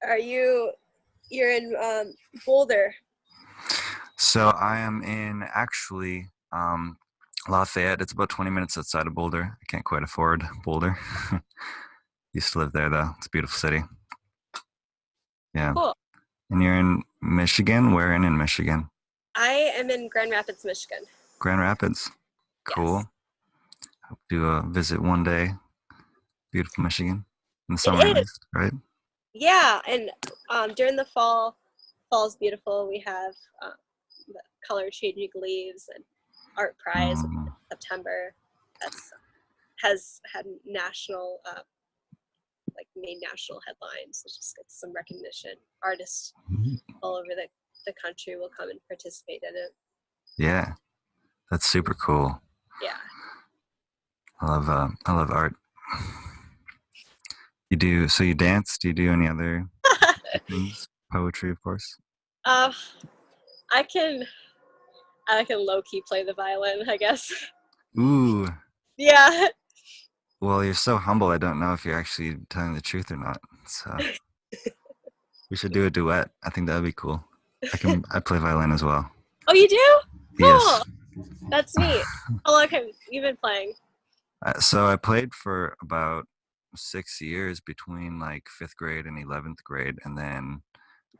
Are you? You're in Boulder. So I am in actually Lafayette. It's about 20 minutes outside of Boulder. I can't quite afford Boulder. Used to live there though. It's a beautiful city. Yeah. Cool. And you're in Michigan? Where in Michigan? I am in Grand Rapids, Michigan. Grand Rapids. Yes, Cool. Hope to visit one day. Beautiful Michigan. In the it summer at is. least, right? Yeah, and during the fall's beautiful. We have the color changing leaves and art prize in Mm, September. That's has had national like made national headlines. It just gets some recognition. Artists all over the country will come and participate in it. yeah, that's super cool. Yeah. I love art. You do so you dance? Do you do any other things? Poetry, of course. uh, I can I can low key play the violin, I guess. Ooh. Yeah. Well, you're so humble. I don't know if you're actually telling the truth or not. So we should do a duet. I think that'd be cool. I play violin as well. Oh, you do? Yes. Cool. That's neat. How long have you been playing? So I played for about 6 years between like fifth grade and 11th grade, and then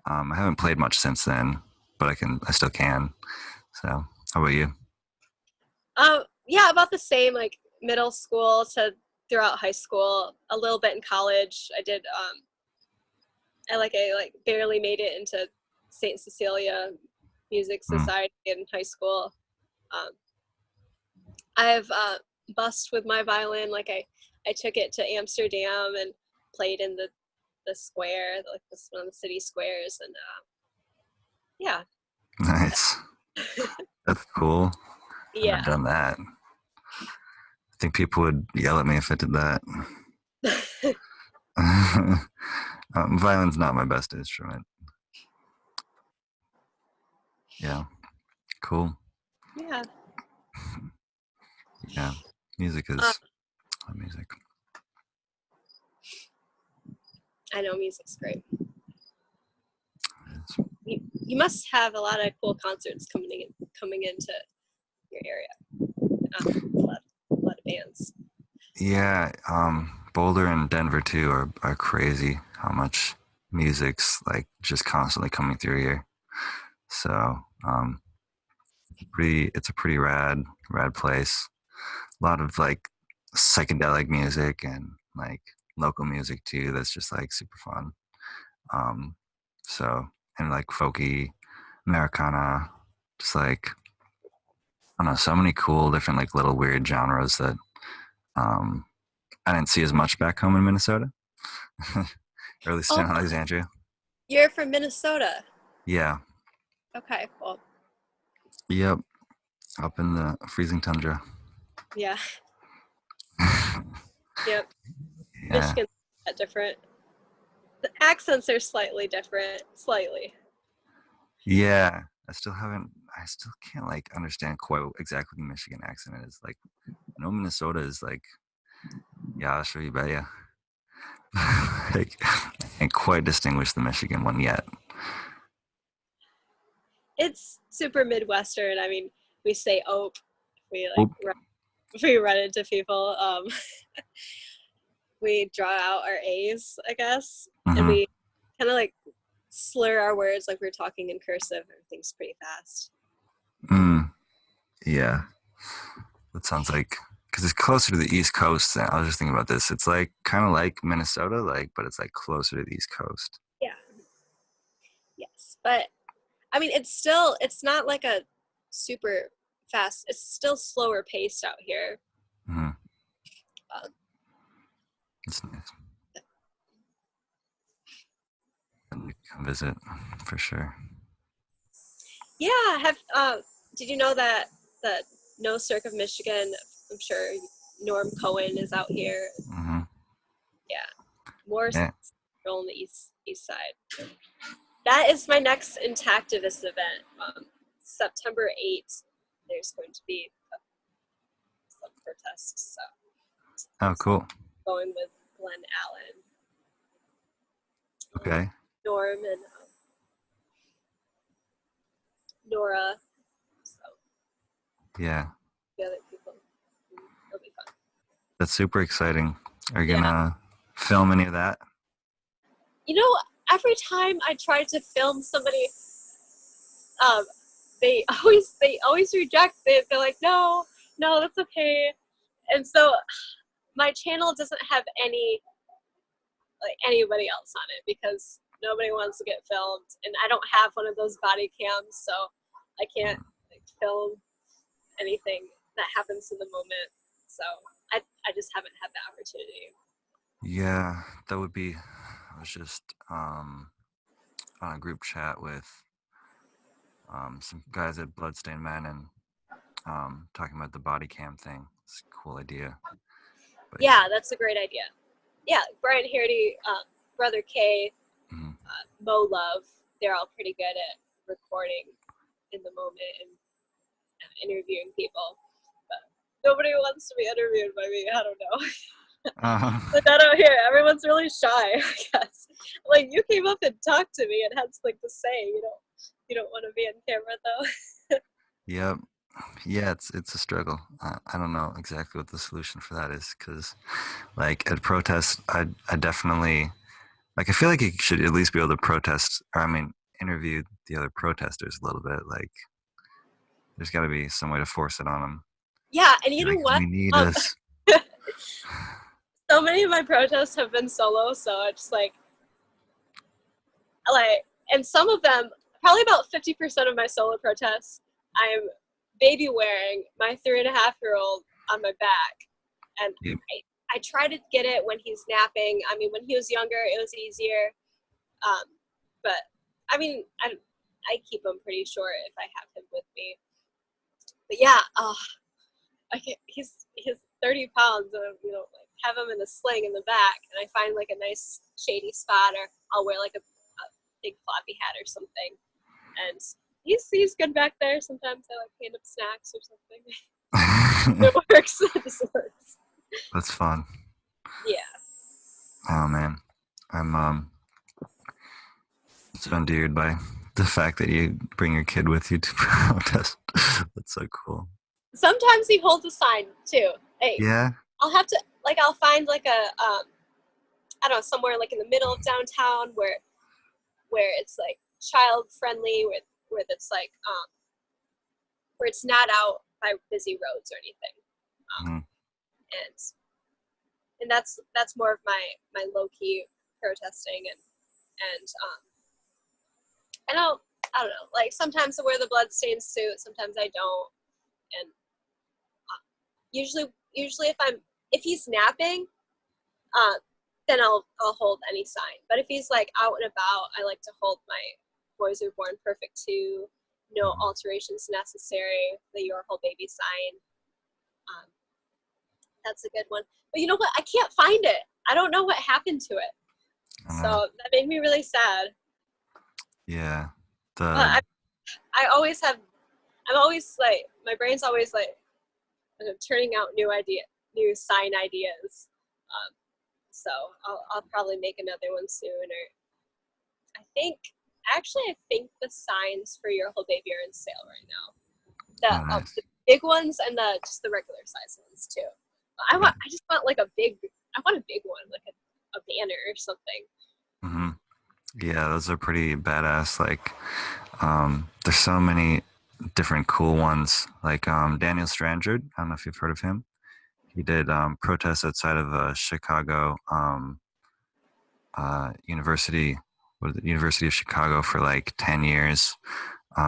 I haven't played much since then, but I still can. So how about you? Yeah, about the same, like middle school to throughout high school, a little bit in college. I barely made it into Saint Cecilia Music Mm. Society in high school. Um, I've bussed with my violin. I took it to Amsterdam and played in the square, like this one of the city squares, and yeah, Nice. That's cool. Never yeah. done that. I think people would yell at me if I did that. Violin's not my best instrument. Yeah, cool. Yeah. Yeah, music Uh, is music. I know music's great. It's, You must have a lot of cool concerts coming into your area. A lot of bands. yeah, Boulder and Denver too are crazy. How much music's like just constantly coming through here. So it's a pretty rad place. A lot of like psychedelic music and like local music too. That's just like super fun. Um, so and like folky Americana, just like I don't know, so many cool different like little weird genres that um, I didn't see as much back home in Minnesota, or at least Oh, in Alexandria. you're from Minnesota. Yeah, Okay, well, yep, up in the freezing tundra. yeah, yep. Yeah, Michigan's different. The accents are slightly different, slightly. yeah. I still can't like understand quite what exactly the Michigan accent is. Like, I know Minnesota is like, yeah, I'll show you, bet ya. Like, I can't quite distinguish the Michigan one yet. It's super Midwestern. I mean, we say "ope" if Oop. if we run into people. We draw out our A's, I guess, and Mm-hmm. we kind of like slur our words like we're talking in cursive. Everything's pretty fast. Mm, yeah, that sounds like because it's closer to the East Coast. I was just thinking about this. It's like kind of like Minnesota, like, but it's like closer to the East Coast. Yeah, yes, but I mean, it's not like a super fast. It's still slower paced out here. Mm-hmm. Um, It's nice. And come visit for sure. yeah, have did you know that the No Circ of Michigan? I'm sure Norm Cohen is out here. Mm-hmm. Yeah, more Yeah. on the east side. That is my next Intactivist event. September 8th, there's going to be some protests. Oh, So cool. going with Glenn Allen. Okay. Norm and Nora. So Yeah, the other people. It'll be fun. that's super exciting. Are you Yeah. gonna film any of that? You know, every time I try to film somebody, um, they always reject it. They're like, no, no, that's okay. And so my channel doesn't have anybody else on it because nobody wants to get filmed, and I don't have one of those body cams, so I can't film anything that happens in the moment. So I just haven't had the opportunity. Yeah, that would be. I was just on a group chat with some guys at Bloodstained Men and talking about the body cam thing. It's a cool idea. But Yeah, that's a great idea. Yeah, Brian Hardy, Brother K, mhm. Mo Love, they're all pretty good at recording in the moment and interviewing people. But nobody wants to be interviewed by me. I don't know. uh, Like I don't hear. Everyone's really shy. I guess. Like you came up and talked to me and had something to say. You don't want to be on camera though. yep. Yeah, it's a struggle. I don't know exactly what the solution for that is because, like, at protests, I definitely like. I feel like you should at least be able to protest, or I mean, interview the other protesters a little bit. Like, there's got to be some way to force it on them. Yeah, and you know Like, what? we need Um, us. so many of my protests have been solo, so it's like, and some of them, probably about 50% of my solo protests, I'm baby wearing my 3.5-year-old on my back, and Yep. I try to get it when he's napping. I mean, when he was younger, it was easier. But I mean, I keep him pretty short if I have him with me. But yeah, he's 30 pounds, and like have him in the sling in the back, and I find like a nice shady spot, or I'll wear like a big floppy hat or something, and he's good back there. Sometimes I like hand him snacks or something. It works. It just works. That's fun. Yeah. Oh man, I'm so endeared by the fact that you bring your kid with you to protest. That's so cool. Sometimes he holds a sign too. Hey, Yeah. I'll have to I'll find like a I don't know, somewhere like in the middle of downtown where it's like child friendly, where it's like where it's not out by busy roads or anything. Um, Mhm. and that's more of my low key protesting, and I don't know, like sometimes I wear the bloodstained suit, sometimes I don't, and uh, usually if he's napping, uh, then I'll hold any sign. But if he's like out and about, I like to hold my Boys Are Born Perfect 2, no Mhm. alterations necessary, the Your Whole Baby sign. Um, that's a good one. But you know what? I can't find it. I don't know what happened to it. I know. So that made me really sad. Yeah. But The I always have, I'm always like, my brain's always like turning out new sign ideas. So I'll probably make another one soon. Or I I think the signs for Your Whole Baby are in sale right now. oh The nice. big ones and just the regular size ones too. Yeah. I just want like I want a big one, like a banner or something. Hmm. Yeah, those are pretty badass. Like, there's so many different cool ones. Like Daniel Strandrud. I don't know if you've heard of him. He did protests outside of Chicago University, University of Chicago for like 10 years.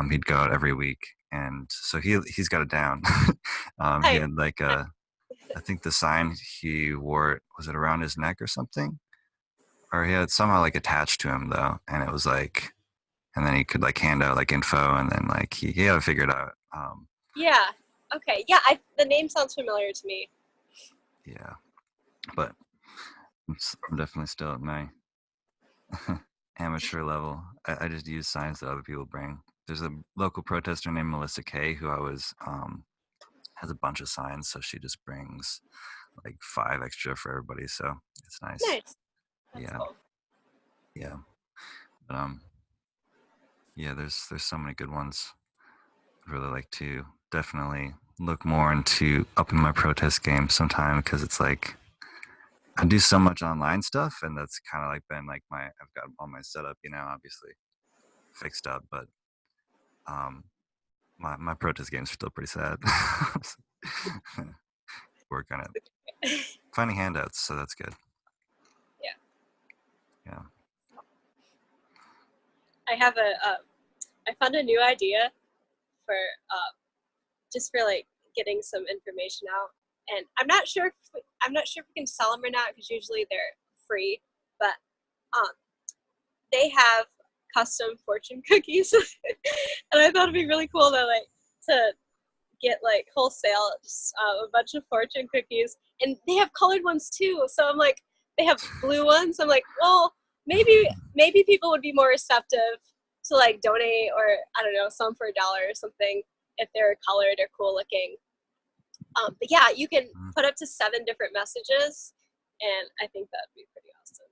He'd go out every week, and so he's got it down. He I, had like I I think the sign he wore, was it around his neck or something, or he had it somehow like attached to him though, and it was like, and then he could like hand out like info, and then like he had to figure it out. yeah. Okay. Yeah. The name sounds familiar to me. Yeah, but I'm definitely still at my amateur level. I just use signs that other people bring. There's a local protester named Melissa Kay who always has a bunch of signs, so she just brings like 5 extra for everybody. So it's nice. Nice. That's Yeah, cool. yeah. But yeah, there's so many good ones. I'd really like to definitely look more into upping my protest game sometime because it's like I do so much online stuff, and that's kind of like been like I've got all my setup, obviously fixed up, but um, my protest game's still pretty sad. Work on it. Finding handouts, so that's good. Yeah, Yeah. I have I found a new idea for just for like getting some information out, and I'm not sure if we can sell them or not because usually they're free, but um, they have custom fortune cookies, and I thought it'd be really cool to get like wholesale just, a bunch of fortune cookies, and they have colored ones too. So I'm like, they have blue ones. I'm like, well, maybe people would be more receptive to like donate, or I don't know, some for $1 or something if they're colored or cool looking. But yeah, you can put up to 7 different messages, and I think that'd be pretty awesome.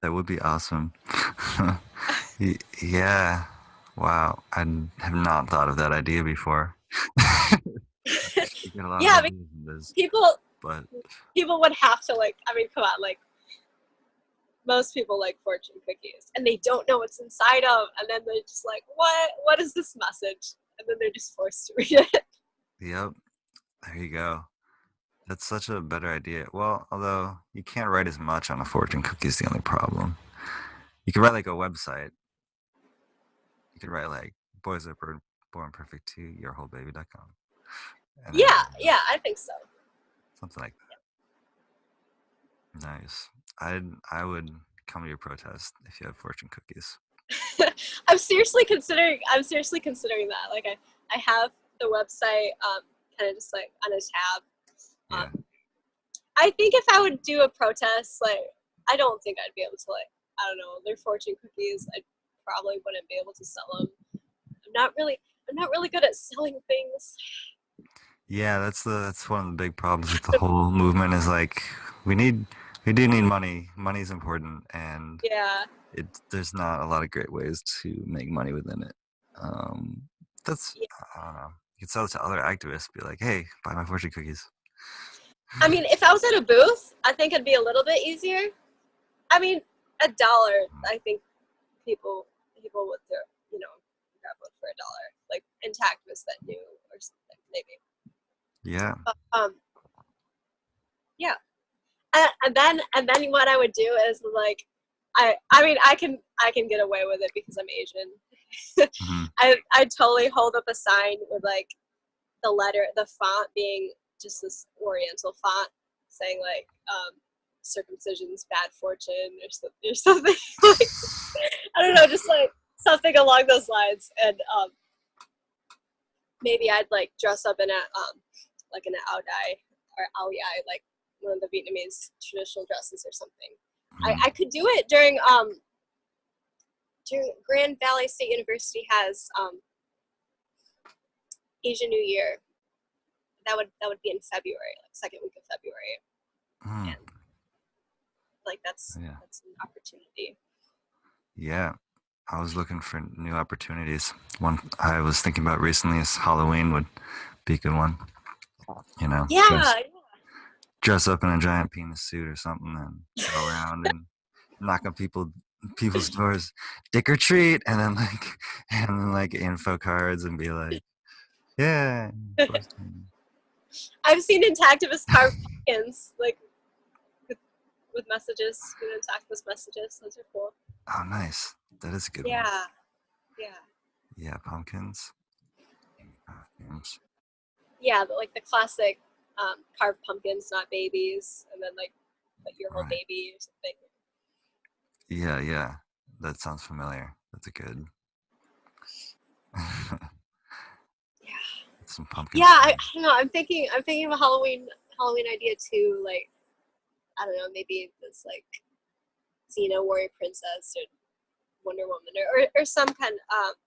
That would be awesome. Yeah. Wow. I have not thought of that idea before. You get a lot of Yeah, ideas in this, people but people would have to like. I mean, come on, like most people like fortune cookies and they don't know what's inside of, and then they're just like, what is this message, and then they're just forced to read it. yep. There you go. That's such a better idea. Well, although you can't write as much on a fortune cookie is the only problem. You could write like a website. You could write like boys are born perfect to yourwholebaby.com. And then Yeah, I think so. something like that. Nice. I would come to your protest if you have fortune cookies. I'm seriously considering that. Like I have the website kind of just like on a tab. Yeah. I think if I would do a protest, like I don't think I'd be able to, like, I don't know, their fortune cookies, I probably wouldn't be able to sell them. I'm not really good at selling things. Yeah, that's one of the big problems with the whole movement is like we need we do need money. Money's important, and Yeah. there's not a lot of great ways to make money within it. Um, that's Yeah. I don't know. You could sell it to other activists. Be like, hey, buy my fortune cookies. I mean, if I was at a booth, I think it'd be a little bit easier. I mean, $1, I think people would throw, you know, grab one for $1, like Intactivists that knew or something, maybe. Yeah. But yeah, and then what I would do is like, I mean, I can get away with it because I'm Asian. Hmm. I totally hold up a sign with like the font being just this Oriental font saying like circumcision's bad fortune or something like, I don't know, just like something along those lines, and maybe I'd like dress up in a like an ao dai or ao dai, like one of the Vietnamese traditional dresses or something. Hmm. I could do it during Grand Valley State University has Asian New Year. That would be in February, like second week of February, Mm. and like Yeah. that's an opportunity. Yeah. I was looking for new opportunities. One I was thinking about recently is Halloween would be a good one. You know, Yeah, dress up in a giant penis suit or something and go around and knock on people's doors, dick or treat, and then like info cards and be like, yeah, of course. I've seen Intactivists carve pumpkins like with, with messages, Intactivist messages. Those are cool. Oh, nice. That is a good one. Yeah, yeah, Yeah, pumpkins. Costumes. yeah. Like the classic carved pumpkins, not babies, and then like put your whole Right. baby or something. Yeah, yeah. That sounds familiar. That's a good. Yeah, Some pumpkin yeah. I spice. don't know. I'm thinking of a Halloween idea too. Like I don't know, maybe this like Xena warrior princess or Wonder Woman, or some kind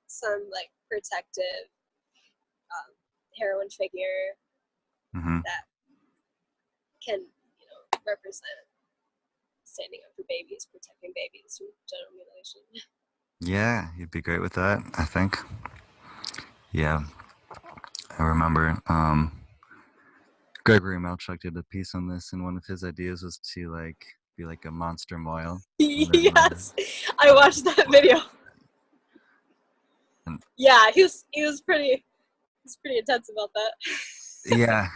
some like protective heroine figure Mm-hmm. that can, represent standing up for babies, protecting babies from genital mutilation. Yeah, you'd be great with that, I think. Yeah, I remember Gregory Malchuk did a piece on this, and one of his ideas was to like be like a monster moil and live in the Yes, I watched that video. and Yeah, he was pretty intense about that. yeah,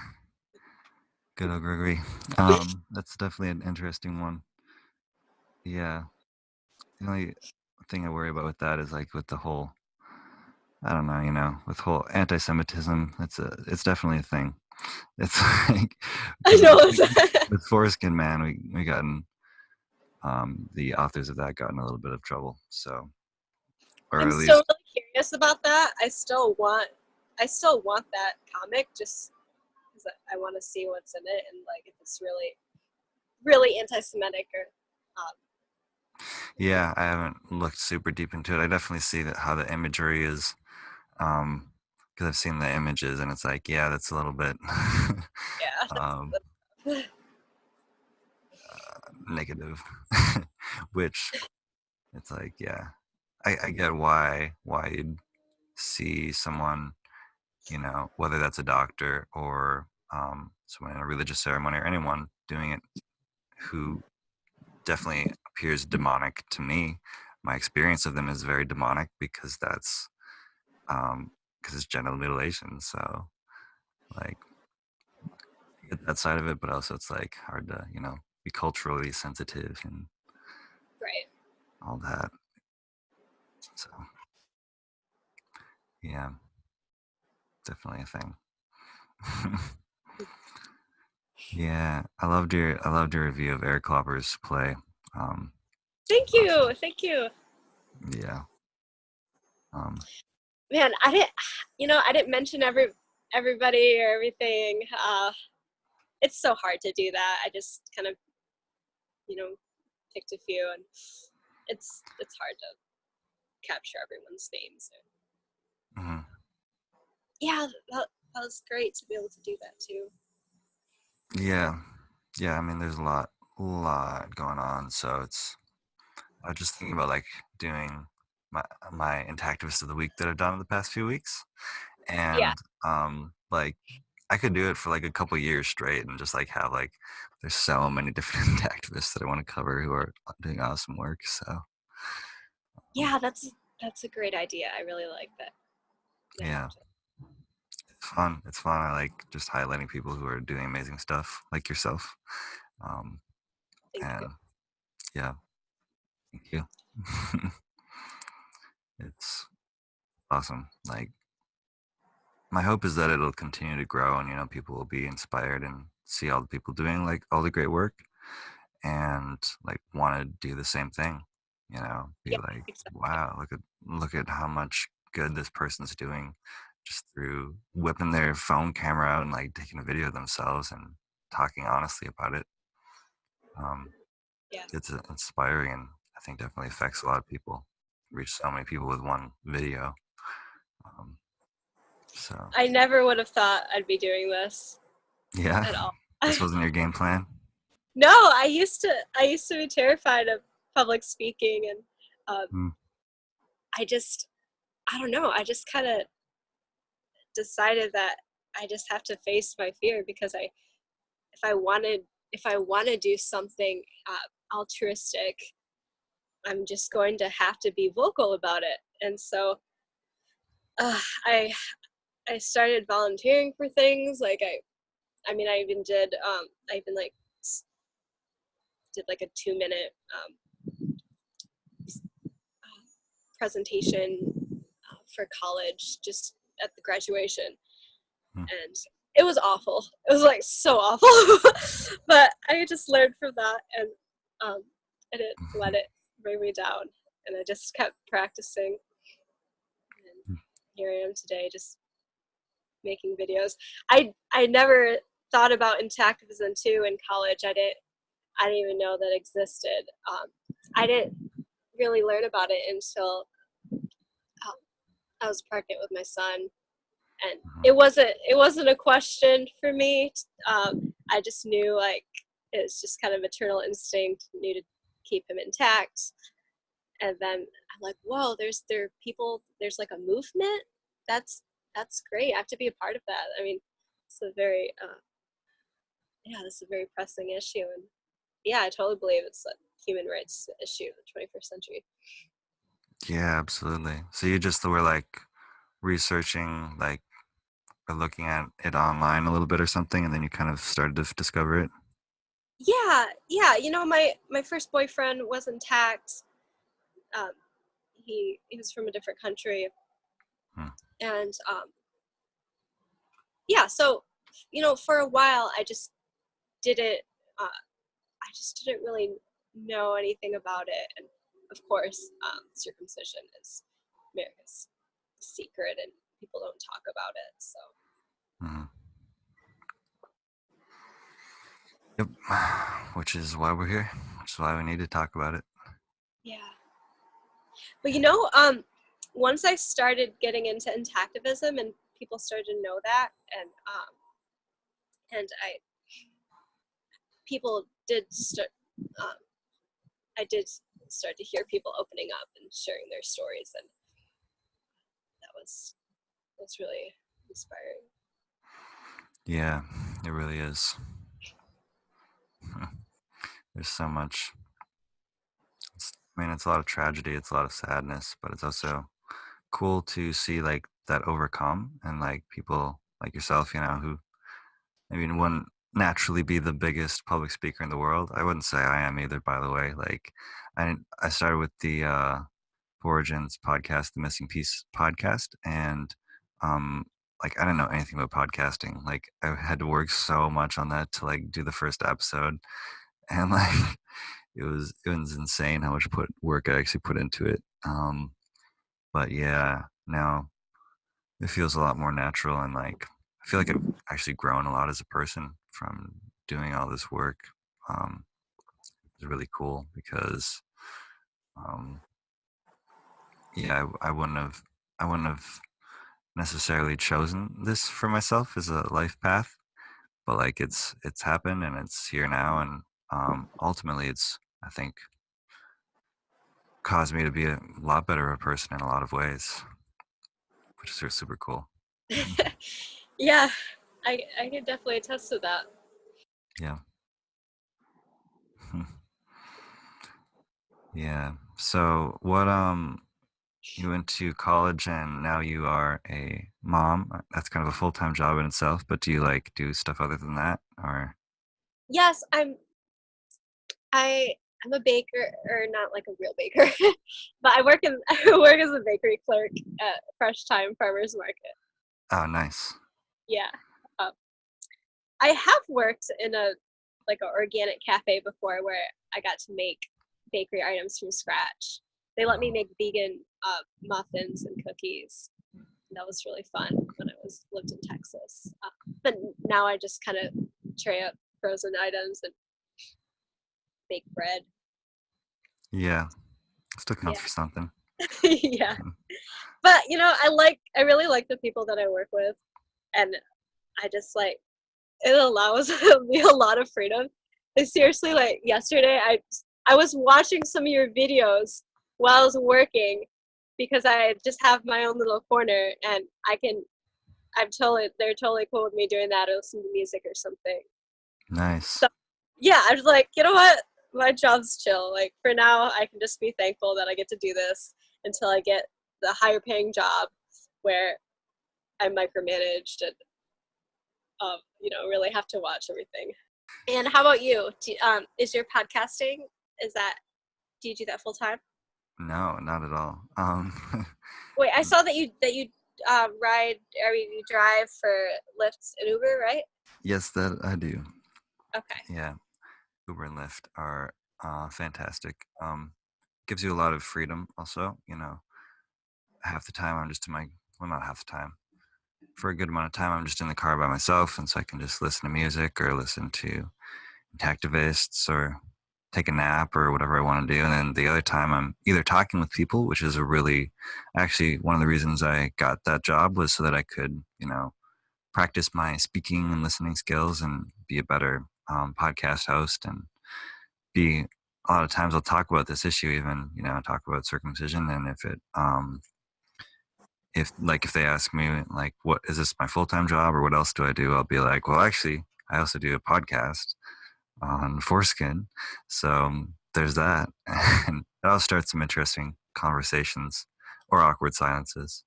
good old Gregory. That's definitely an interesting one. Yeah, the only thing I worry about with that is like with the whole, I don't know, with whole anti-Semitism. It's definitely a thing. It's like I because know. with Foreskin Man, we gotten the authors of that got in a little bit of trouble. So, or I'm at still least, really curious about that. I still want that comic just because I want to see what's in it and like if it's really, really anti-Semitic or. Um, yeah, I haven't looked super deep into it. I definitely see that how the imagery is, because I've seen the images and it's like, yeah, that's a little bit yeah, um, that's negative, which it's like, yeah, I get why you'd see someone, whether that's a doctor or someone in a religious ceremony or anyone doing it who definitely appears demonic to me. My experience of them is very demonic because that's because it's genital mutilation. So like I get that side of it, but also it's like hard to be culturally sensitive and right. all that. So yeah, definitely a thing. Yeah, I loved your review of Eric Klopper's play. Um, Thank you, awesome. thank you, Yeah. Um, man. I didn't mention everybody or everything. It's so hard to do that. I just kind of you know picked a few, and it's hard to capture everyone's names. So, mhm. yeah, that was great to be able to do that too. Yeah, yeah. I mean, there's a lot going on. So I was just thinking about like doing my Intactivist of the week that I've done in the past few weeks, Yeah, and like I could do it for like a couple years straight, and just like have like there's so many different activists that I want to cover who are doing awesome work. So um, yeah, that's a great idea. I really like that. That yeah, project. it's fun. It's fun. I like just highlighting people who are doing amazing stuff, like yourself. Um, Thank you. and yeah, thank you. It's awesome. Like my hope is that it'll continue to grow, and people will be inspired and see all the people doing like all the great work and like want to do the same thing. Be Yeah, like, exactly. wow, look at how much good this person's doing just through whipping their phone camera out and like taking a video of themselves and talking honestly about it. um, Yeah. it's inspiring, and I think definitely affects a lot of people. Reach so many people with one video. um, so I never would have thought I'd be doing this yeah. at all. This wasn't your game plan. No, I used to be terrified of public speaking, and um, Hmm. I just I don't know. I just kind of decided that I just have to face my fear because if I wanted if I want to do something altruistic, I'm just going to have to be vocal about it. And so uh, I I started volunteering for things like I mean I even like did like a 2 minute presentation for college just at the graduation, Hmm. and it was awful. It was like so awful, but I just learned from that, and I didn't let it bring me down, and I just kept practicing, and here I am today, just making videos. I never thought about intactivism too in college. I didn't even know that existed. I didn't really learn about it until um, I was pregnant with my son, and Mhm. it wasn't a question for me. I just knew like it's just kind of maternal instinct, knew to keep him intact, and then I'm like, whoa, there are people, there's like a movement. That's that's great. I have to be a part of that. I mean, it's a very yeah, this is a very pressing issue, and yeah, I totally believe it's a human rights issue in the 21st century. Yeah, absolutely. So you just were like researching, like, or looking at it online a little bit or something, and then you kind of started to discover it. Yeah, yeah. You know, my first boyfriend was intact. Um, he was from a different country, Hmm. and yeah. So, you know, for a while, I just didn't. I just didn't really know anything about it, and of course, circumcision is America's secret, and people don't talk about it. So Hmm. Yep. Which is why we're here. Which is why we need to talk about it. yeah. But you know, once I started getting into intactivism, and people started to know that, and I people did start. Um, I did start to hear people opening up and sharing their stories, and that was really inspiring. Yeah, it really is. There's so much. I mean, it's a lot of tragedy. It's a lot of sadness, but it's also cool to see like that overcome and like people like yourself, who I mean, wouldn't naturally be the biggest public speaker in the world. I wouldn't say I am either, by the way. Like, I started with the Origins podcast, the Missing Piece podcast, and um, like I didn't know anything about podcasting. Like, I had to work so much on that to like do the first episode, and like it was insane how much put work I actually put into it. But yeah, now it feels a lot more natural, and like I feel like I've actually grown a lot as a person from doing all this work. Um, it's really cool because um, yeah, I wouldn't have necessarily chosen this for myself as a life path, but like it's happened and it's here now, and ultimately it's, I think, caused me to be a lot better of a person in a lot of ways, which is super cool. Yeah, I can definitely attest to that. Yeah. Yeah. So what you went to college and now you are a mom. That's kind of a full-time job in itself, but do you like do stuff other than that, or Yes, I I'm a baker, or not like a real baker, but I work in I work as a bakery clerk at Fresh Time Farmers Market. oh, nice. Yeah. Um, I have worked in a like an organic cafe before where I got to make bakery items from scratch. They let me make vegan muffins and cookies. That was really fun when I was lived in Texas. But now I just kind of tray up frozen items and bake bread. Yeah, still counts Yeah, for something. yeah. But you know, I really like the people that I work with, and I just like it allows me a lot of freedom. Like, seriously, like yesterday, I was watching some of your videos while I was working because I just have my own little corner, and they're totally cool with me doing that, or listening to music or something. Nice. So yeah, I was like, you know what, my job's chill. Like for now, I can just be thankful that I get to do this until I get the higher paying job where I'm micromanaged and you know, really have to watch everything. And how about you? Is your podcasting, is that, do you do that full time? No, not at all. Wait, I saw that you ride. I mean, you drive for Lyft and Uber, right? Yes, that I do. Okay. Yeah, Uber and Lyft are fantastic. Gives you a lot of freedom. Also, half the time I'm just in my, well, not half the time, for a good amount of time I'm just in the car by myself, and so I can just listen to music or listen to Intactivists or take a nap or whatever I want to do. And then the other time I'm either talking with people, which is a really, actually one of the reasons I got that job was so that I could, practice my speaking and listening skills and be a better podcast host and be a lot of times I'll talk about this issue, even, talk about circumcision. And if they ask me like, what is this my full-time job or what else do I do? I'll be like, well, actually, I also do a podcast on foreskin. So there's that. And that'll start some interesting conversations or awkward silences.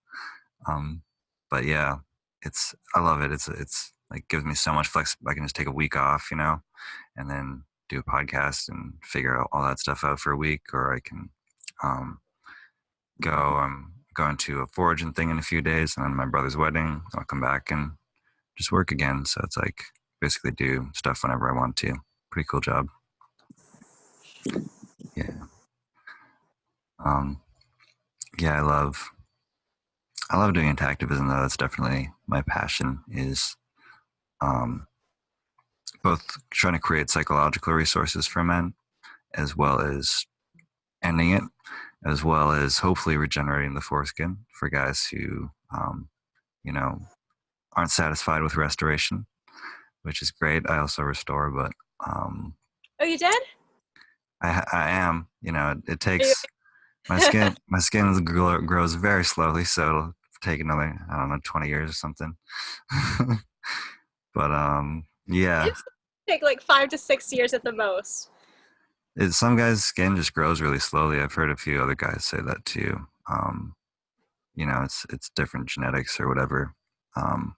Um, but yeah, I love it. It's like gives me so much flex. I can just take a week off, and then do a podcast and figure out all that stuff out for a week, or I can um, go. I'm going to a foraging thing in a few days, and then my brother's wedding. I'll come back and just work again. So it's like basically do stuff whenever I want to. Pretty cool job. Yeah. Um, yeah, I love doing intactivism though. That's definitely my passion is um, both trying to create psychological resources for men as well as ending it, as well as hopefully regenerating the foreskin for guys who, you know, aren't satisfied with restoration, which is great. I also restore, but um, Oh, you did? I am, it Are you, takes my skin grows very slowly, so it'll take another, I don't know, 20 years or something. But yeah, it's take like 5 to 6 years at the most. some guys' skin just grows really slowly. I've heard a few other guys say that too. It's different genetics or whatever. Um,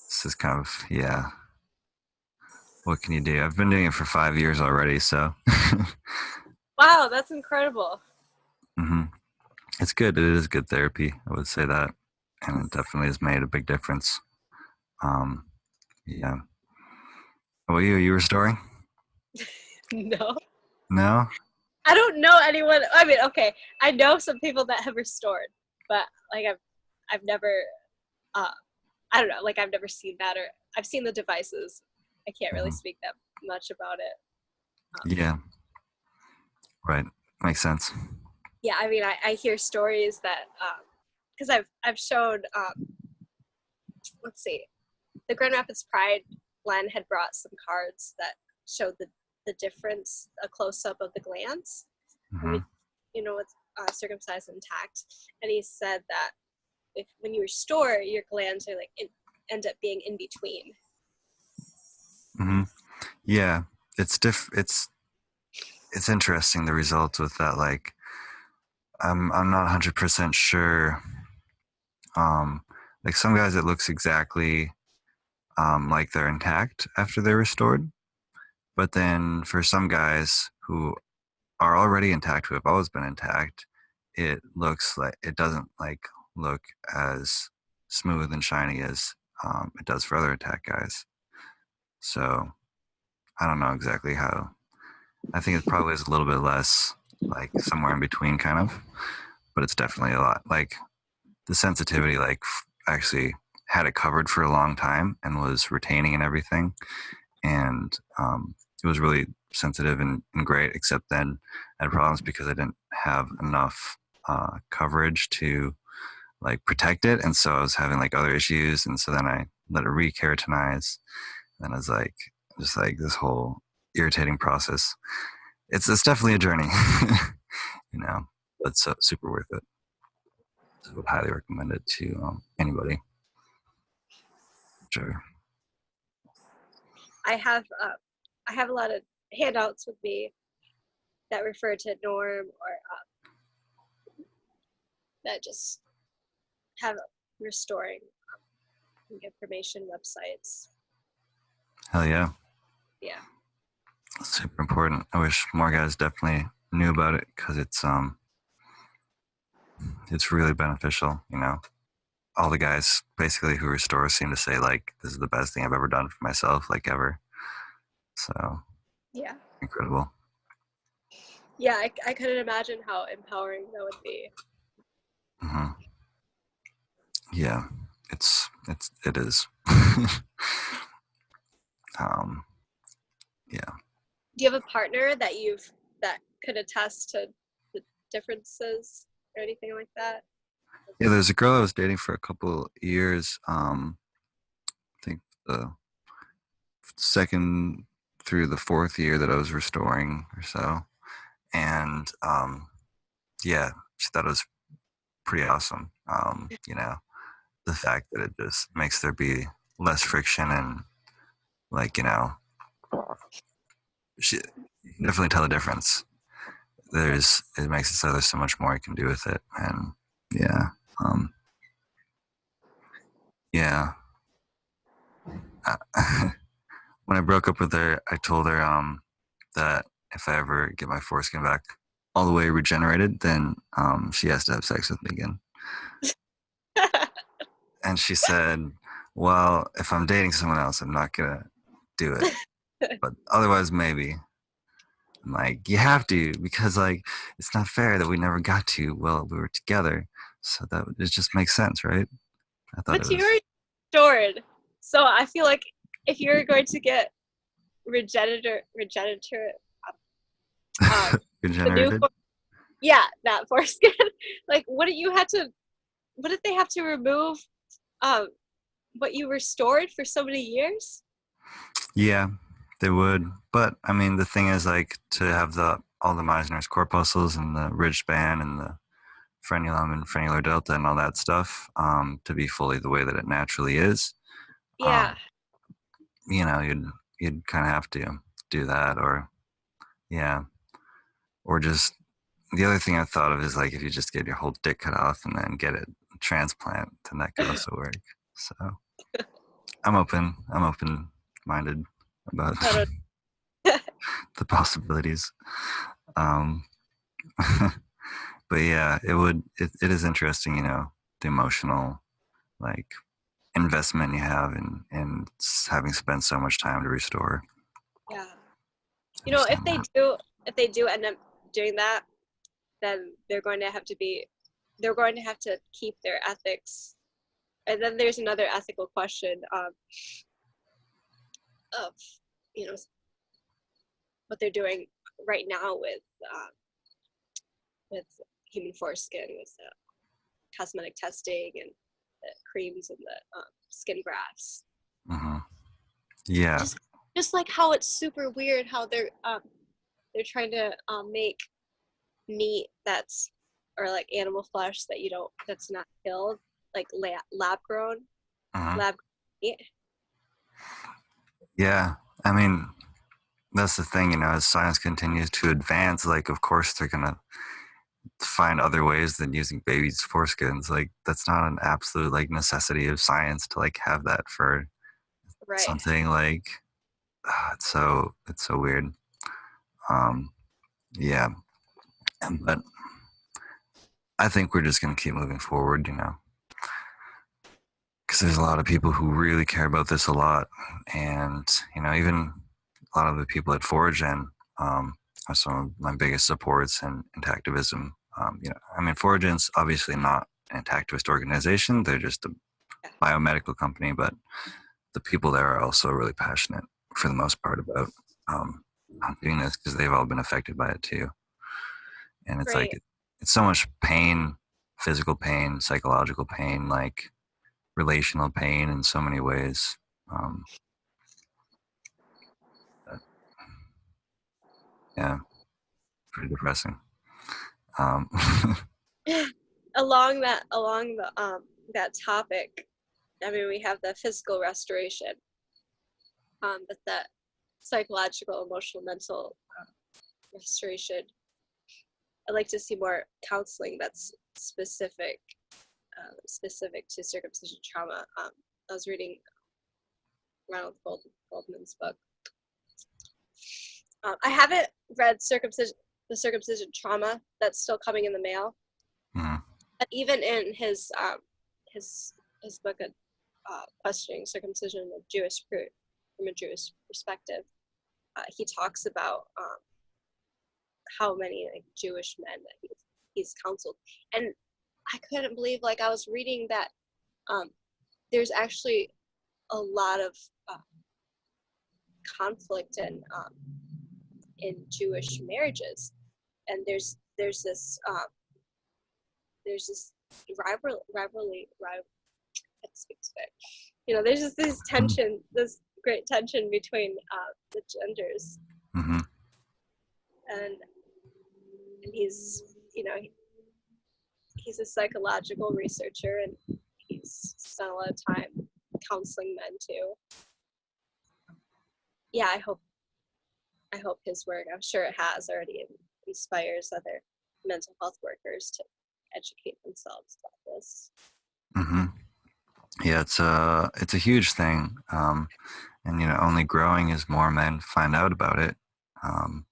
this is kind of, yeah. What can you do? I've been doing it for 5 years already, so Wow, that's incredible. hmm it's good. It is good therapy. I would say that, and it definitely has made a big difference. Um, yeah. What are you restoring? No. No. I don't know anyone. I mean, okay, I know some people that have restored, but like I've never, uh, I don't know, like I've never seen that, or I've seen the devices. I can't really Mhm. speak that much about it. Yeah. Right. Makes sense. Yeah, I mean, I hear stories that because I've shown let's see, the Grand Rapids Pride Glenn had brought some cards that showed the difference, a close up of the glands when hmm we, with circumcised intact, and he said that if when you restore, your glands are like end up being in between. hmm Yeah. It's interesting the results with that. Like, I'm not 100% sure. Um, like some guys, it looks exactly like they're intact after they're restored. But then for some guys who are already intact, who have always been intact, it looks like it doesn't like look as smooth and shiny as it does for other intact guys. So I don't know exactly how. I think it probably is a little bit less, like somewhere in between, kind of. But it's definitely a lot. Like the sensitivity, like actually had it covered for a long time and was retaining and everything, and it was really sensitive and great. Except then I had problems because I didn't have enough coverage to like protect it, and so I was having like other issues, and so then I let it re-keratinize, and I was like just like this whole irritating process. It's definitely a journey, you know, but so super worth it. So I would highly recommend it to anybody. Sure. I have I have a lot of handouts with me that refer to Norm or that just have restoring information websites. Hell yeah. Yeah. Super important. I wish more guys definitely knew about it because it's really beneficial. All the guys basically who restore seem to say like this is the best thing I've ever done for myself, like ever. So Yeah. incredible. Yeah, I couldn't imagine how empowering that would be. hmm Yeah, it is. um, yeah, Do you have a partner that could attest to the differences or anything like that? yeah. There's a girl I was dating for a couple years. I think the second through the fourth year that I was restoring or so, and yeah, she thought it was pretty awesome. The fact that it just makes there be less friction and like she you can definitely tell the difference. It makes it so there's so much more I can do with it, and yeah, um, yeah. When I broke up with her, I told her that if I ever get my foreskin back all the way regenerated, then she has to have sex with me again. And she said, "Well, if I'm dating someone else, I'm not gonna do it, but otherwise, maybe." I'm like, "You have to, because like it's not fair that we never got to while we were together. So that it just makes sense, right?" I thought it But you was were restored, so I feel like if you're going to get regenerator, um, the new, regenerated. yeah, that foreskin. Like, what did they have to remove? Um, what you restored for so many years? Yeah, they would. But I mean, the thing is, like, to have the all the Meissner's corpuscles and the ridge span and the frenulum and frenular delta and all that stuff to be fully the way that it naturally is. Yeah, Um, you'd kind of have to do that, or yeah, or just the other thing I thought of is like if you just get your whole dick cut off and then get it transplant, then that could also work. So I'm open minded about I don't. the possibilities. Um, but yeah, it is interesting, the emotional like investment you have in having spent so much time to restore. Yeah, I you know, understand that. if they do end up doing that, then they're going to have to keep their ethics. And then there's another ethical question of, you know, what they're doing right now with human foreskin, with cosmetic testing and the creams and the skin grafts. Hmm. Yeah. Just just like how it's super weird how they're trying to make meat that's or like animal flesh that you don't that's not killed like lab grown Hmm. lab meat. Yeah. I mean, that's the thing, as science continues to advance, like, of course, they're going to find other ways than using babies' foreskins. Like, that's not an absolute, like, necessity of science to, like, have that for Right. something like, it's so weird. Um, yeah. But I think we're just going to keep moving forward, because there's a lot of people who really care about this a lot, and even a lot of the people at Foragen are some of my biggest supports in intactivism. I mean, Foragen's obviously not an intactivist organization; they're just a Yeah. biomedical company, but the people there are also really passionate, for the most part, about um, doing this because they've all been affected by it too. And it's like Great. it's so much pain, physical pain, psychological pain, like relational pain in so many ways. Um, yeah, pretty depressing. Um, Along the that topic, I mean we have the physical restoration, but the psychological, emotional, mental restoration. I'd like to see more counseling that's specific to circumcision trauma. I was reading Goldman's book. I haven't read the circumcision trauma that's still coming in the mail. mhm, But even in his his book, questioning circumcision from a Jewish perspective, he talks about how many like Jewish men that he's counseled, and I couldn't believe like I was reading that um, there's actually a lot of uh, conflict in Jewish marriages, and there's this rivalry. I can't speak today. There's just this mhm. tension, this great tension between the genders, Mm-hmm. and he's, you know, he's a psychological researcher, and he's spent a lot of time counseling men too. Yeah, I hope his work, I'm sure it has already, inspires other mental health workers to educate themselves about this. Mm-hmm. Yeah, it's a huge thing, and only growing as more men find out about it. Um,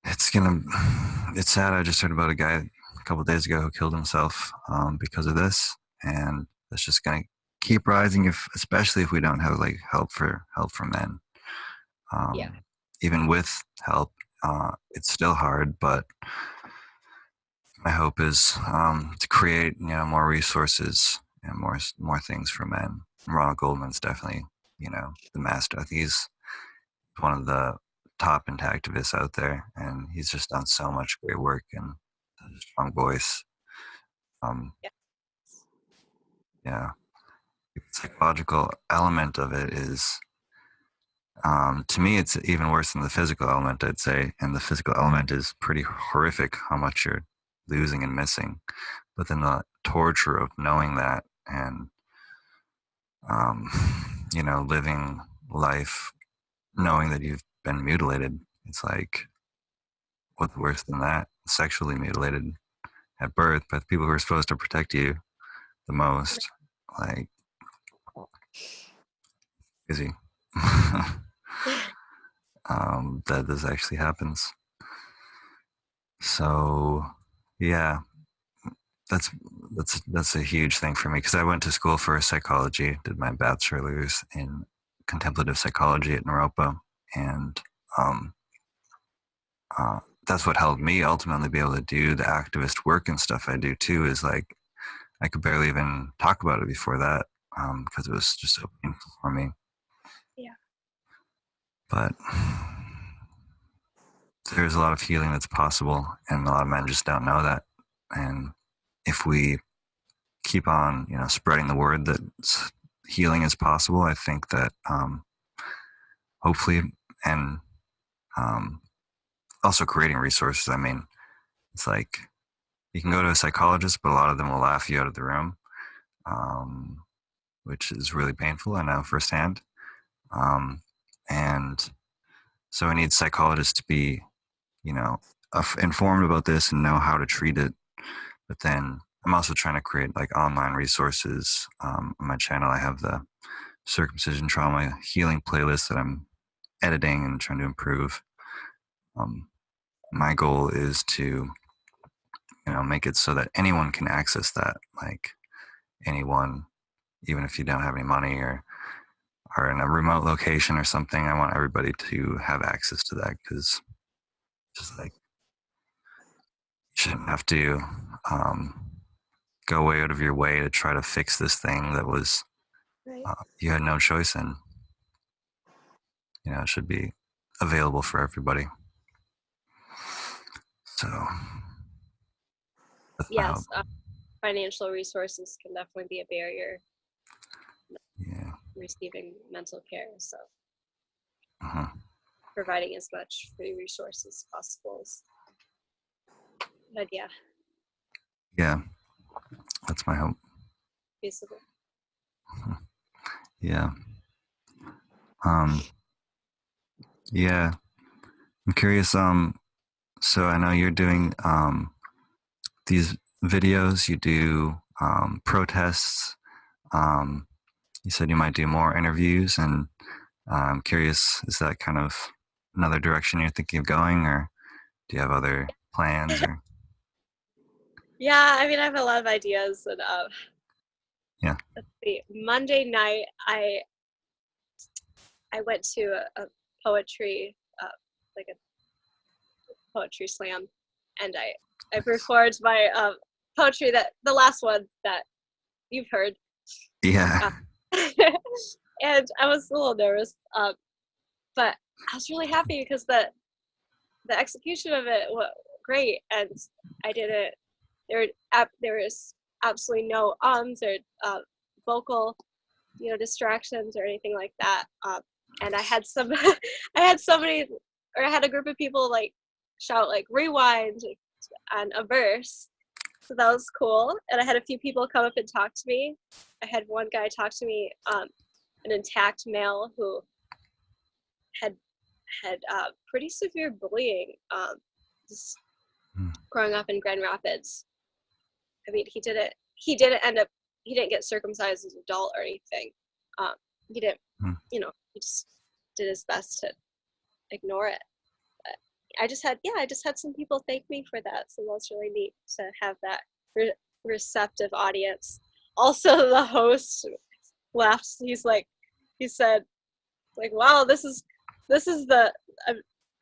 it's gonna, it's sad. I just heard about a guy a couple of days ago who killed himself because of this, and it's just gonna keep rising especially if we don't have like help for men. Yeah, Even with help, it's still hard. But my hope is to create more resources and more things for men. Ronald Goldman's definitely the master. I think he's one of the top intactivists out there, and he's just done so much great work and has a strong voice. Um, yeah, yeah, the psychological element of it is, to me, it's even worse than the physical element, I'd say. And the physical element is pretty horrific, how much you're losing and missing. But then the torture of knowing that and, um, living life knowing that you've been mutilated, it's like, what's worse than that? Sexually mutilated at birth by the people who are supposed to protect you the most. Like, crazy. That this actually happens. So, yeah, that's that's a huge thing for me because I went to school for psychology, did my bachelor's in contemplative psychology at Naropa, and um, uh, that's what helped me ultimately be able to do the activist work and stuff I do too. Is like I could barely even talk about it before that because it was just so painful for me. yeah, But there's a lot of healing that's possible, and a lot of men just don't know that. And if we keep on, spreading the word that healing is possible, I think that hopefully, and um, also creating resources. I mean, it's like you can go to a psychologist, but a lot of them will laugh you out of the room, um, which is really painful. I know firsthand. Um, and so I need psychologists to be, you know, informed about this and know how to treat it. But then I'm also trying to create like online resources. On my channel, I have the circumcision trauma healing playlist that I'm editing and trying to improve. Um, my goal is to, make it so that anyone can access that. Like anyone, even if you don't have any money or are in a remote location or something, I want everybody to have access to that because just like you shouldn't have to um, go way out of your way to try to fix this thing that was right. you had no choice in. It should be available for everybody. So that's my hope. Yes, financial resources can definitely be a barrier Yeah. receiving mental care. So Uh-huh. providing as much free resources as possible is, but yeah, Yeah. That's my hope. feasible. Yeah. Um, yeah. I'm curious. So I know you're doing these videos. You do protests. Um, you said you might do more interviews, and I'm curious. Is that kind of another direction you're thinking of going, or do you have other plans? Or Yeah, I mean, I have a lot of ideas, and yeah. let's see. Monday night, I went to a poetry, like a poetry slam, and I performed my poetry, that the last one that you've heard. Yeah. Uh, and I was a little nervous, but I was really happy because the execution of it was great, and I did it. There was absolutely no ums or vocal distractions or anything like that. And I had some, I had somebody, or I had a group of people like shout like rewind on a verse. So that was cool. And I had a few people come up and talk to me. I had one guy talk to me, an intact male who had pretty severe bullying, just Hmm. growing up in Grand Rapids. I mean, he didn't get circumcised as an adult or anything. He didn't, Hmm. he just did his best to ignore it. But I just had some people thank me for that. So that's really neat to have that receptive audience. Also, the host laughed. He said, like, wow, this is the uh,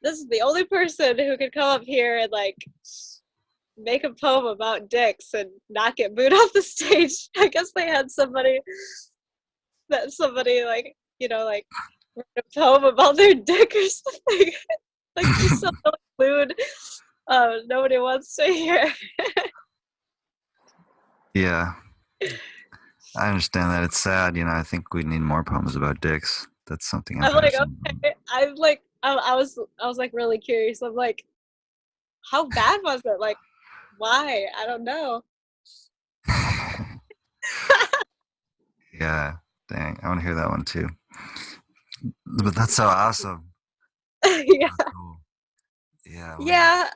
this is the only person who could come up here and like make a poem about dicks and not get booed off the stage. I guess they had somebody like like wrote a poem about their dick or something. Like just so lewd. Nobody wants to hear. Yeah, I understand that. It's sad. I think we need more poems about dicks. That's something I'm I'm like, passionate okay. I was like really curious. I'm like, how bad was it? Like, why? I don't know. about. Yeah, dang. I want to hear that one too. But that's so awesome. Yeah. So cool. Yeah, Yeah.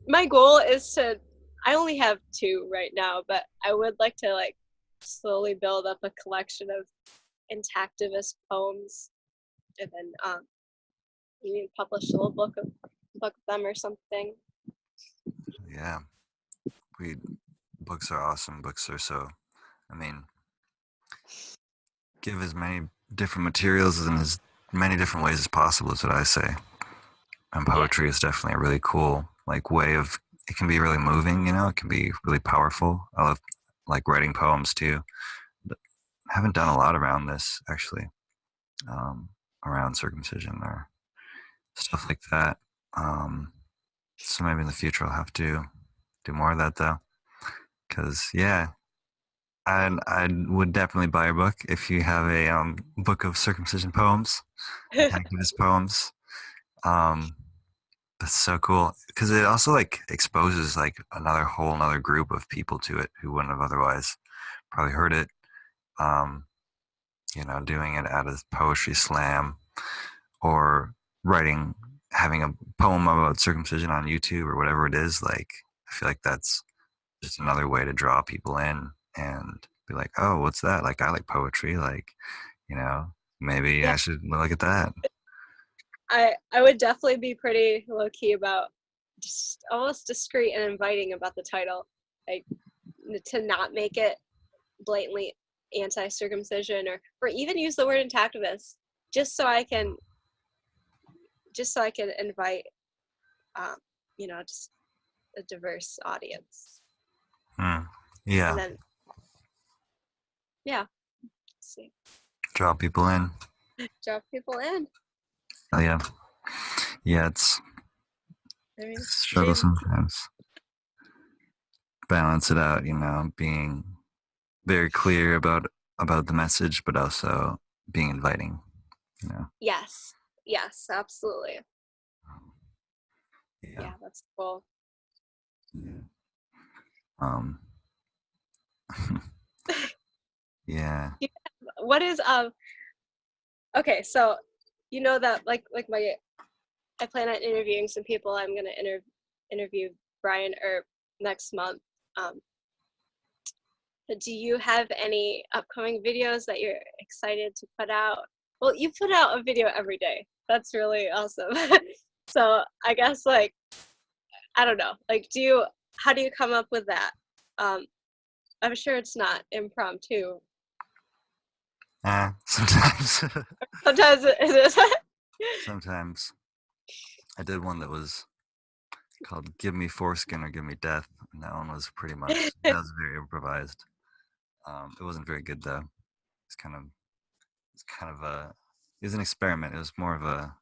My goal is to I only have two right now, but I would like to like slowly build up a collection of intactivist poems and then maybe publish a little book of them or something. yeah. We books are awesome. Books are so. I mean, give as many different materials in as many different ways as possible. Is what I say. And Yeah. poetry is definitely a really cool like way of. It can be really moving. It can be really powerful. I love like writing poems too. But I haven't done a lot around this actually, um, around circumcision or stuff like that. Um, so maybe in the future I'll have to do more of that though. Because yeah, I would definitely buy a book if you have a book of circumcision poems, intactivist poems. Um, that's so cool because it also like exposes like another group of people to it who wouldn't have otherwise probably heard it. Um, doing it at a poetry slam or writing, having a poem about circumcision on YouTube or whatever it is. Like I feel like that's just another way to draw people in and be like, oh, what's that? Like I like poetry. Like you know, maybe Yeah. I should look at that. I would definitely be pretty low key about just almost discreet and inviting about the title. Like to not make it blatantly anti-circumcision or even use the word intactivist just so I can invite um, just a diverse audience. Hmm. And Yeah, then yeah, see, draw people in. draw people in. Oh yeah, yeah. It's I mean, a struggle Jesus. sometimes. Balance it out, being very clear about the message, but also being inviting. You know. Yes, yes, absolutely. Yeah. Yeah, that's cool. Yeah. Um. Yeah. What is okay, so that my I plan on interviewing some people. I'm gonna interview Brian or next month. Um, but do you have any upcoming videos that you're excited to put out? Well, you put out a video every day. That's really awesome. So I guess like I don't know. Like, how do you come up with that? Um, I'm sure it's not impromptu. Sometimes. Sometimes it is. Sometimes. I did one that was called "Give Me Foreskin or Give Me Death," and that one was pretty much that was very improvised. It wasn't very good though. It's kind of it's kind of a it was an experiment. It was more of a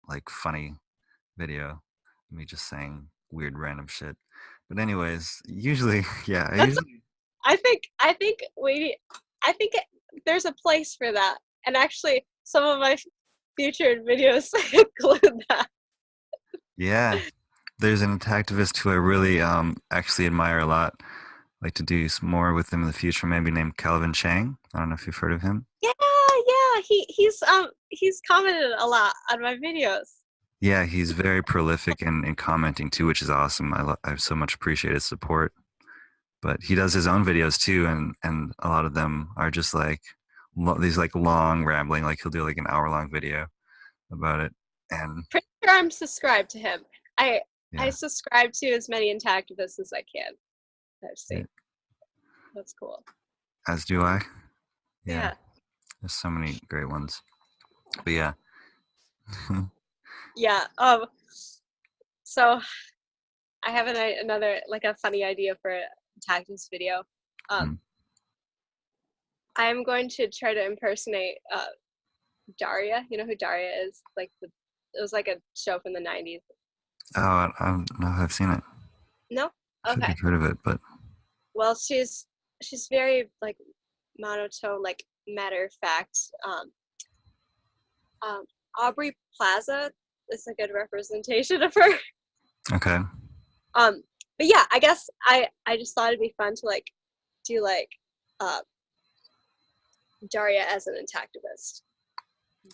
like funny video, me just saying weird random shit. But anyways, usually, yeah, I That's usually I think we I think there's a place for that. And actually, some of my featured videos include that. Yeah, there's an Intactivist who I really actually admire a lot. Like to do some more with him in the future, maybe named Calvin Chang. I don't know if you've heard of him. Yeah, yeah. He's commented a lot on my videos. Yeah, he's very prolific in commenting too, which is awesome. I so much appreciate his support. But he does his own videos too, and a lot of them are just like these like long rambling. Like he'll do like an hour-long video about it, and Pretty sure I'm subscribed to him. I yeah, subscribe to as many Intactivists as I can. I've yeah, seen. That's cool. as do I. Yeah, Yeah. there's so many great ones. But yeah, Yeah. So I have another like a funny idea for a Intactivist video. Um, Mm. I'm going to try to impersonate Daria. You know who Daria is? It was like a show from the 90s. Oh, I don't know if I've seen it. No? I feel like Okay. I've heard of it, but Well, she's very like monotone, like matter of fact. Um, Aubrey Plaza is a good representation of her. okay. Um, but yeah, I guess I just thought it'd be fun to like do like uh, Daria as an intactivist,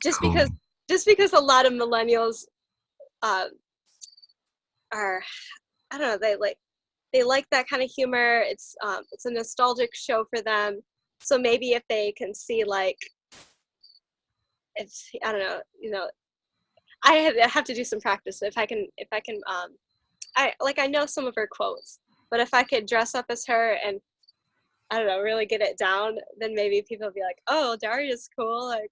just because Cool. just because a lot of millennials uh, are, I don't know, they like that kind of humor. It's a nostalgic show for them. So maybe if they can see like, if I don't know, have to do some practice. I know some of her quotes, but if I could dress up as her and I don't know, really get it down, then maybe people will be like, oh, Daria's cool. Like,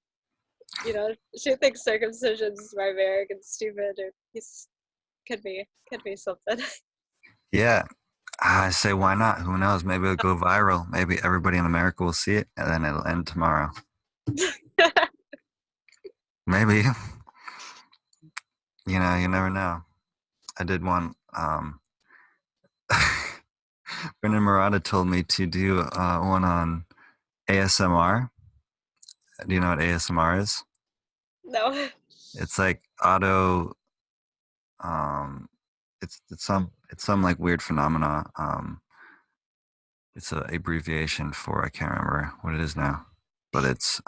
she thinks circumcision's barbaric and stupid, or he's could be something. Yeah, I say why not? Who knows? Maybe it'll go viral. Maybe everybody in America will see it, and then it'll end tomorrow. Maybe. You never know. I did one. Brendan Murata told me to do one on ASMR. Do you know what ASMR is? No. It's like auto. Um, it's some like weird phenomena. It's a abbreviation for I can't remember what it is now, but it's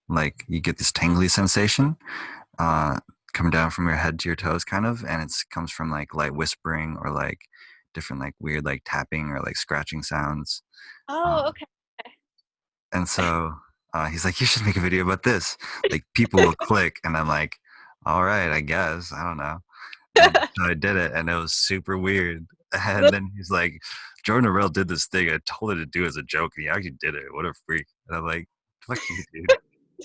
like you get this tingly sensation uh coming down from your head to your toes, kind of, and it comes from like light whispering or like different like weird like tapping or like scratching sounds. Oh, Um, okay. And so he's like, you should make a video about this. Like people will click, and I'm like, all right, I guess. I don't know. And so I did it, and it was super weird. And then he's like, Jordan Orell did this thing I told her to do as a joke, and he actually did it. What a freak! And I'm like, fuck you, dude.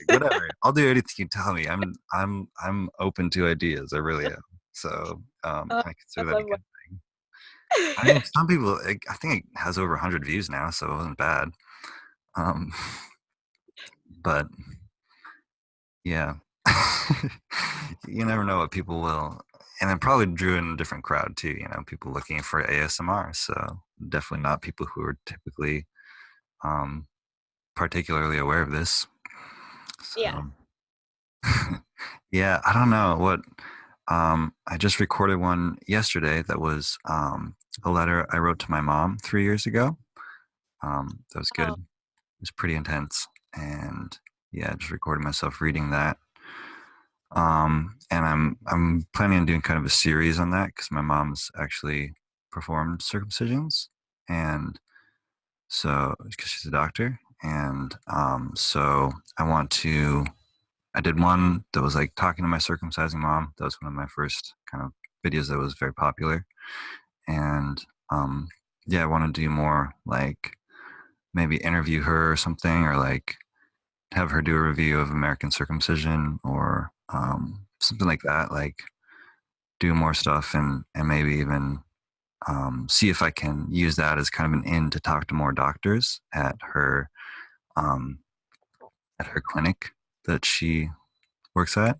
Like, whatever. I'll do anything you tell me. I'm open to ideas. I really am. So Oh, I I consider that a love good thing. I mean, some people. I think it has over 100 views now, so it wasn't bad. Um, but yeah. You never know what people will, and it probably drew in a different crowd too, people looking for ASMR. So definitely not people who are typically um, particularly aware of this. yeah. So yeah, I don't know what. I just recorded one yesterday that was a letter I wrote to my mom 3 years ago. That was good. Oh, It was pretty intense, and yeah, I just recorded myself reading that. And I'm planning on doing kind of a series on that because my mom's actually performed circumcisions, and so because she's a doctor, and so I want to. I did one that was like talking to my circumcising mom. That was one of my first kind of videos that was very popular, and um, yeah, I want to do more like maybe interview her or something, or like have her do a review of American circumcision or something like that. Like do more stuff and maybe even see if I can use that as kind of an in to talk to more doctors um, at her clinic that she works at.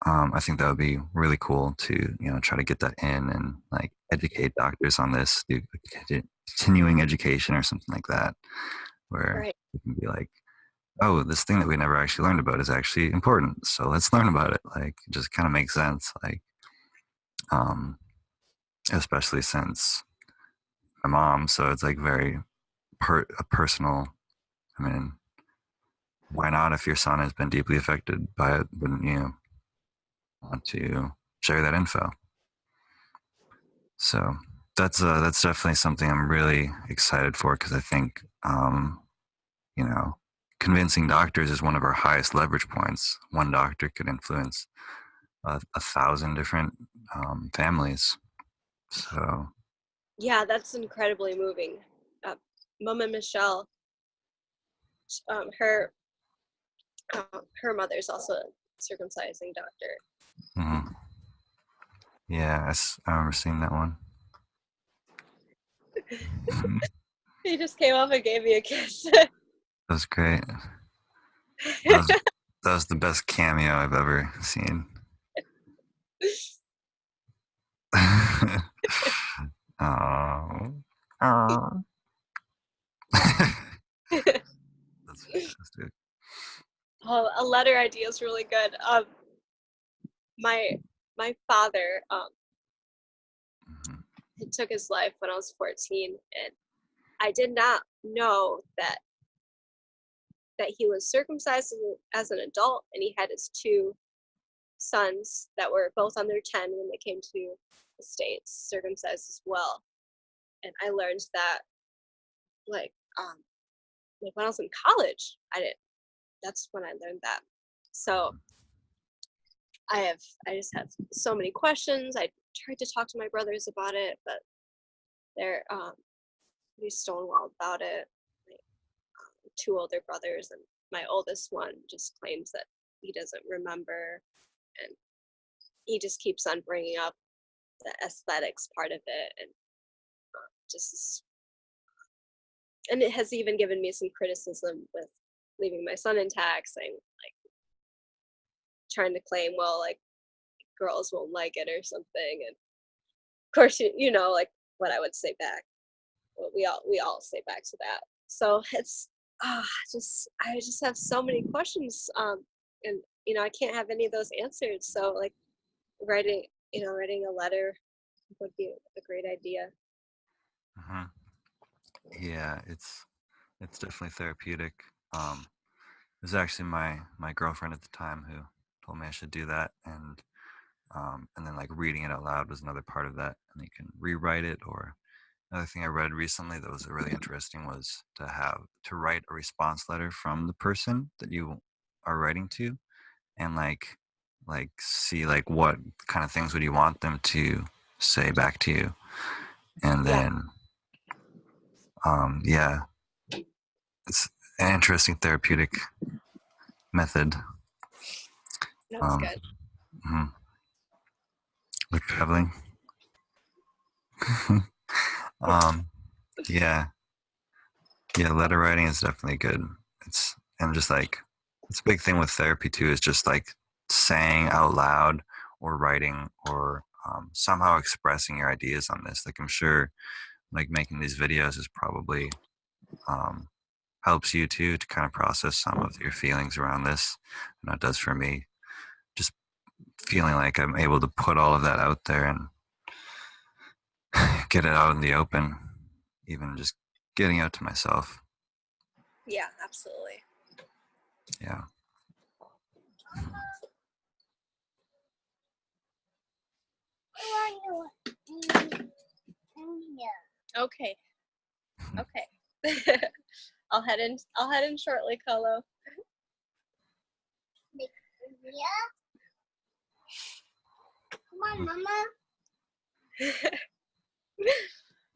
I think that would be really cool to try to get that in and like educate doctors on this, do continuing education or something like that, where right. it can be like oh, this thing that we never actually learned about is actually important. So let's learn about it. Like, it just kind of makes sense. Like, um, especially since my mom, so it's like very a personal. I mean, why not? If your son has been deeply affected by it, wouldn't you want to share that info? So that's definitely something I'm really excited for because I think you know convincing doctors is one of our highest leverage points. One doctor could influence 1,000 different families. So Yeah, that's incredibly moving. Uh, Mama Michelle, her her mother's also a circumcising doctor. mhm. Yeah, I remember seeing that one. He just came up and gave me a kiss. That was great. That was that was the best cameo I've ever seen. Oh, oh. That's fantastic. Oh, a letter idea is really good. My my father, Mhm. he took his life when I was 14, and I did not know that he was circumcised as an adult, and he had his two sons that were both under 10 when they came to the States, circumcised as well. And I learned that like um like when I was in college. I didn't That's when I learned that. So I just have so many questions. I tried to talk to my brothers about it, but they're pretty stonewalled about it. My two older brothers and my oldest one just claims that he doesn't remember, and he just keeps on bringing up the aesthetics part of it, and just and it has even given me some criticism with leaving my son intact, saying like trying to claim, well, like girls won't like it or something, and of course you know like what I would say back. What we all say back to that. So it's just I just have so many questions, and I can't have any of those answered. So like writing writing a letter would be a great idea. Mhm. Yeah, it's definitely therapeutic. It was actually my girlfriend at the time who told me I should do that, and then like reading it out loud was another part of that, and you can rewrite it. Or another thing I read recently that was really interesting was to write a response letter from the person that you are writing to, and like see like what kind of things would you want them to say back to you, and Yeah, then yeah, it's an interesting therapeutic method. that's Um, good. mhm. With traveling. um, yeah, yeah, letter writing is definitely good. It's and just like it's a big thing with therapy too is just like saying out loud or writing or somehow expressing your ideas on this. Like I'm sure like making these videos is probably um, helps you too to kind of process some of your feelings around this. And it does for me. Just feeling like I'm able to put all of that out there and get it out in the open, even just getting out to myself. Yeah, absolutely. Yeah. Okay, okay. I'll head in shortly, Colo. Yeah. Come on, Mama.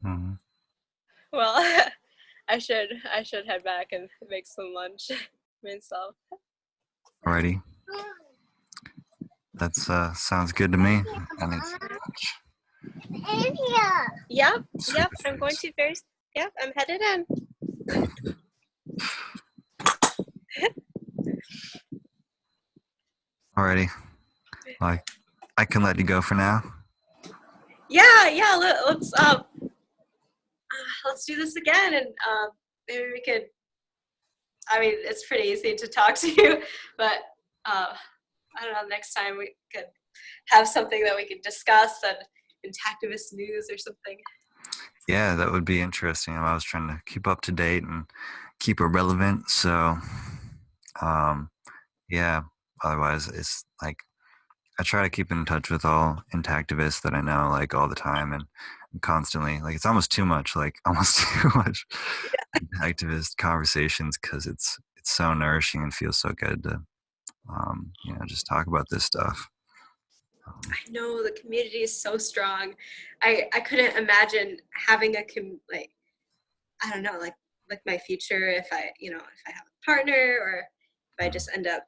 Mm-hmm. Well, I should head back and make some lunch myself. Alrighty. That's sounds good to me. I need some lunch. In here. Yep, Sweet yep. I'm going potatoes. to very. Yep, I'm headed in. Alrighty. Well, I can let you go for now. Yeah, yeah. Let's do this again, and maybe we could I mean, it's pretty easy to talk to you, but I don't know, next time we could have something that we could discuss and Intactivist news or something. Yeah, that would be interesting. I was trying to keep up to date and keep it relevant. So, um, yeah, otherwise it's like I try to keep in touch with all intactivists that I know, like all the time and constantly. Like it's almost too much, like almost too much activist conversations because it's so nourishing and feels so good to just talk about this stuff. I know the community is so strong. I couldn't imagine having like I don't know, like my future if I have a partner or if I just end up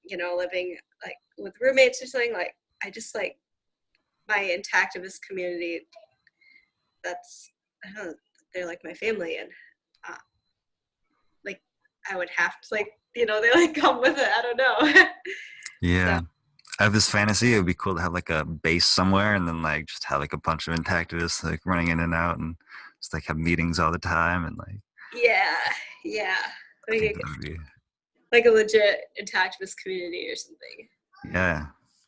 living like with roommates or something. Like I just like my intactivist community. That's I don't know, they're like my family, and like I would have to they like come with it. I don't know. Yeah. So I have this fantasy. It would be cool to have like a base somewhere and then like just have like a bunch of intactivists like running in and out and just like have meetings all the time and like yeah, I think like, that would be like a legit intactivist community or something. yeah,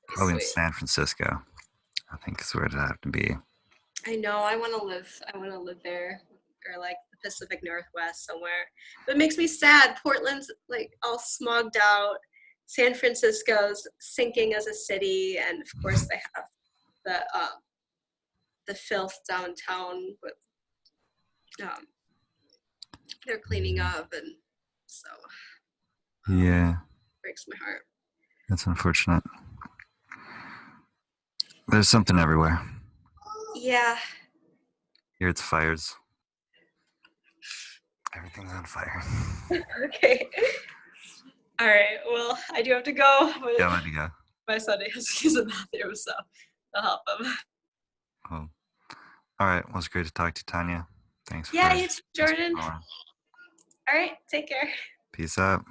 Be probably in sweet. San Francisco. I think is where it'd have to be. I know. I want to live. I want to live there, or like the Pacific Northwest somewhere. But it makes me sad. Portland's like all smogged out. San Francisco's sinking as a city, and of course they have the filth downtown. But they're cleaning up, and so Yeah, breaks my heart. that's unfortunate. There's something everywhere. Yeah. Here it's fires. Everything's on fire. Okay. All right. Well, I do have to go. Yeah, let me go. My son has to use the bathroom, so I'll help him. Cool. All right. Well, it's great to talk to you, Tanya. Thanks Yeah, for you too, Jordan. calling. All right. Take care. Peace out.